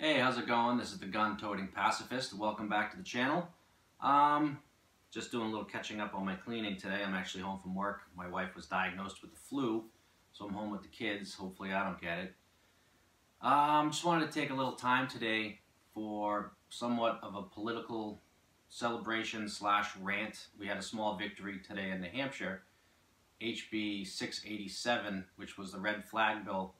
Hey, how's it going? This is the gun-toting pacifist. Welcome back to the channel. Just doing a little catching up on my cleaning today. I'm actually home from work. My wife was diagnosed with the flu, so I'm home with the kids. Hopefully I don't get it. Just wanted to take a little time today for somewhat of a political celebration slash rant. We had a small victory today in New Hampshire. HB687, which was the red flag bill,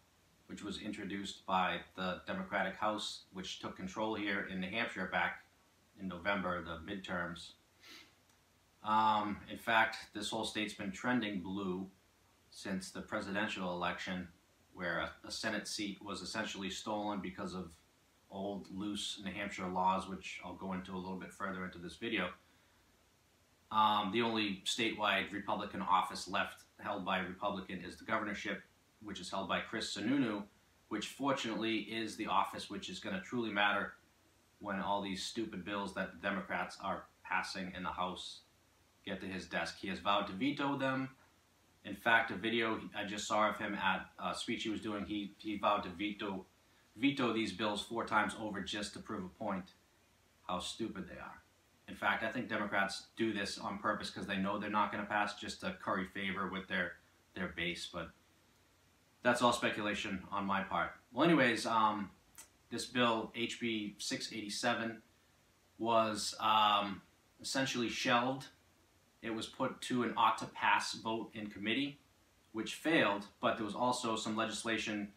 which was introduced by the Democratic House, which took control here in New Hampshire back in November, the midterms. In fact, this whole state's been trending blue since the presidential election, where a Senate seat was essentially stolen because of old, loose New Hampshire laws, which I'll go into a little bit further into this video. The only statewide Republican office left held by a Republican is the governorship, which is held by Chris Sununu, which fortunately is the office which is going to truly matter when all these stupid bills that the Democrats are passing in the House get to his desk. He has vowed to veto them. In fact, a video I just saw of him at a speech he was doing, he vowed to veto these bills 4 times over just to prove a point how stupid they are. In fact, I think Democrats do this on purpose because they know they're not going to pass, just to curry favor with their base, but that's all speculation on my part. Well, anyways, this bill, HB 687, was essentially shelved. It was put to an ought-to-pass vote in committee, which failed, but there was also some legislation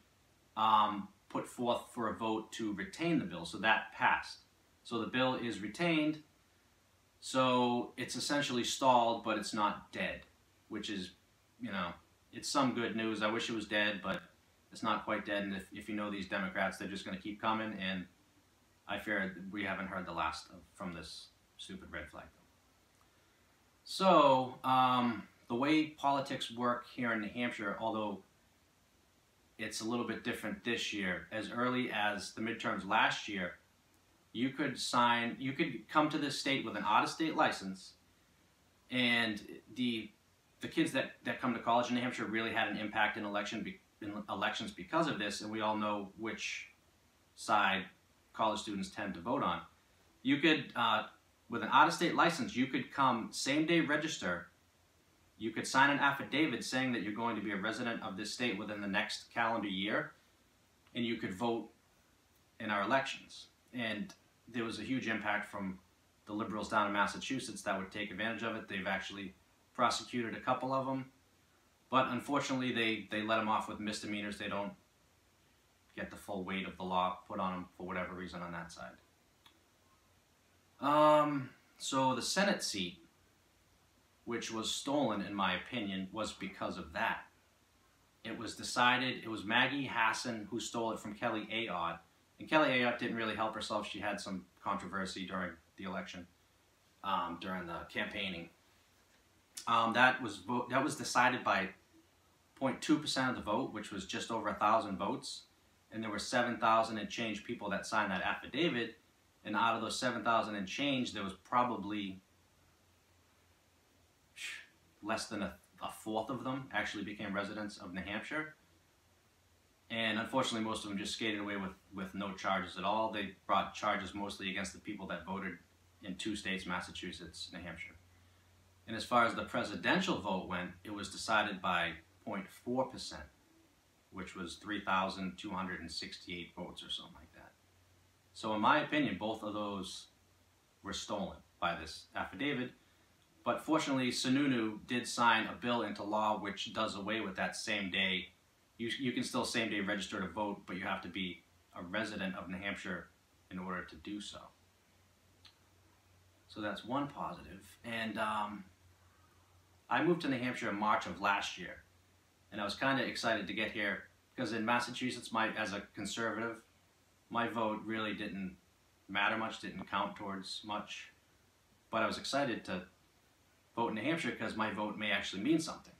put forth for a vote to retain the bill, so that passed. So the bill is retained, so it's essentially stalled, but it's not dead, which is, you know, it's some good news. I wish it was dead, but it's not quite dead. And if you know these Democrats, they're just going to keep coming. And I fear we haven't heard the last from this stupid red flag bill. So the way politics work here in New Hampshire, although it's a little bit different this year, as early as the midterms last year, you could come to this state with an out-of-state license, and the kids that come to college in New Hampshire really had an impact in elections because of this, and we all know which side college students tend to vote on. You could, with an out-of-state license, you could come same-day register. You could sign an affidavit saying that you're going to be a resident of this state within the next calendar year, and you could vote in our elections. And there was a huge impact from the liberals down in Massachusetts that would take advantage of it. They've actually prosecuted a couple of them, but unfortunately they let them off with misdemeanors. They don't get the full weight of the law put on them for whatever reason on that side. So the Senate seat, which was stolen in my opinion, was because of that. It was decided, it was Maggie Hassan who stole it from Kelly Ayotte, and Kelly Ayotte didn't really help herself. She had some controversy during the election, during the campaigning. That was decided by 0.2% of the vote, which was just over 1,000 votes, and there were 7,000 and change people that signed that affidavit, and out of those 7,000 and change, there was probably less than a fourth of them actually became residents of New Hampshire, and unfortunately most of them just skated away with no charges at all. They brought charges mostly against the people that voted in 2 states, Massachusetts, New Hampshire. And as far as the presidential vote went, it was decided by 0.4%, which was 3,268 votes or something like that. So in my opinion, both of those were stolen by this affidavit. But fortunately, Sununu did sign a bill into law which does away with that same day. You can still same day register to vote, but you have to be a resident of New Hampshire in order to do so. So that's one positive. And I moved to New Hampshire in March of last year, and I was kind of excited to get here because in Massachusetts, as a conservative, my vote really didn't matter much, didn't count towards much, but I was excited to vote in New Hampshire because my vote may actually mean something.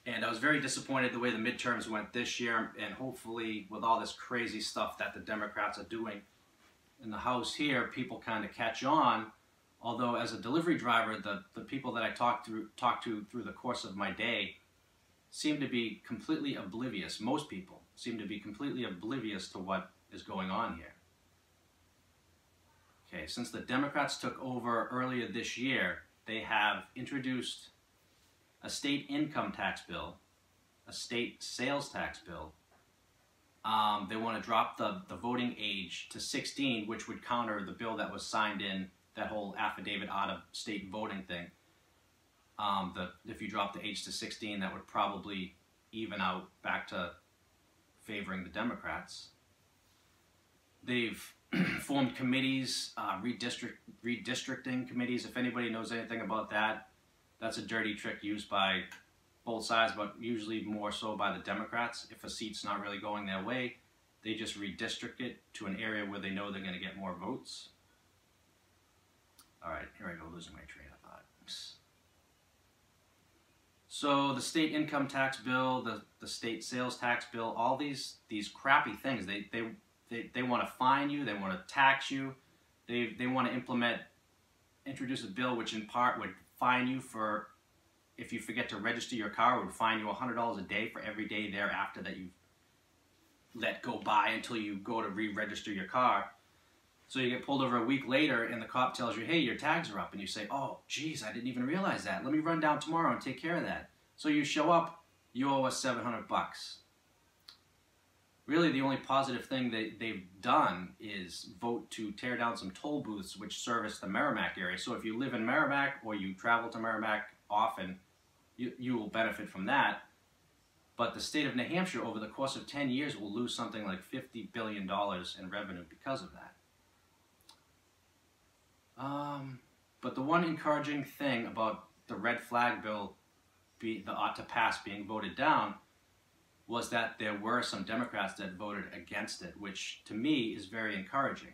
And I was very disappointed the way the midterms went this year, and hopefully with all this crazy stuff that the Democrats are doing in the House here, people kind of catch on. Although as a delivery driver, the people that I talk to through the course of my day seem to be completely oblivious. Most people seem to be completely oblivious to what is going on here. Okay, since the Democrats took over earlier this year, they have introduced a state income tax bill, a state sales tax bill. They want to drop the voting age to 16, which would counter the bill that was signed in, that whole affidavit out of state voting thing. If you drop the age to 16, that would probably even out back to favoring the Democrats. They've formed committees, redistricting committees. If anybody knows anything about that, that's a dirty trick used by both sides, but usually more so by the Democrats. If a seat's not really going their way, they just redistrict it to an area where they know they're going to get more votes. All right, here I go, losing my train of thought. Oops. So the state income tax bill, the state sales tax bill, all these crappy things, they want to fine you, they want to tax you, they want to introduce a bill which in part would fine you for, if you forget to register your car, it would fine you $100 a day for every day thereafter that you let go by until you go to re-register your car. So you get pulled over a week later and the cop tells you, hey, your tags are up, and you say, oh, geez, I didn't even realize that. Let me run down tomorrow and take care of that. So you show up, you owe us $700. Really, the only positive thing that they've done is vote to tear down some toll booths which service the Merrimack area. So if you live in Merrimack or you travel to Merrimack often, you will benefit from that. But the state of New Hampshire, over the course of 10 years, will lose something like $50 billion in revenue because of that. But the one encouraging thing about the red flag bill, the ought to pass, being voted down, was that there were some Democrats that voted against it, which to me is very encouraging.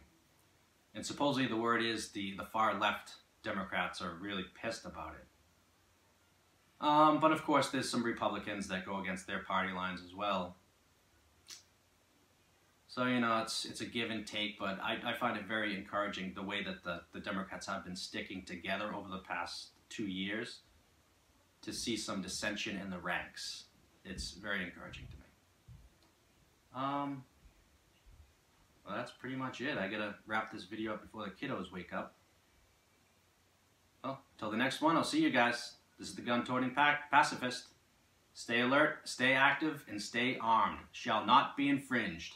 And supposedly the word is the far left Democrats are really pissed about it. But of course there's some Republicans that go against their party lines as well. So, you know, it's a give and take, but I find it very encouraging the way that the Democrats have been sticking together over the past 2 years to see some dissension in the ranks. It's very encouraging to me. Well, that's pretty much it. I gotta wrap this video up before the kiddos wake up. Well, till the next one, I'll see you guys. This is the gun-toting pacifist. Stay alert, stay active, and stay armed. Shall not be infringed.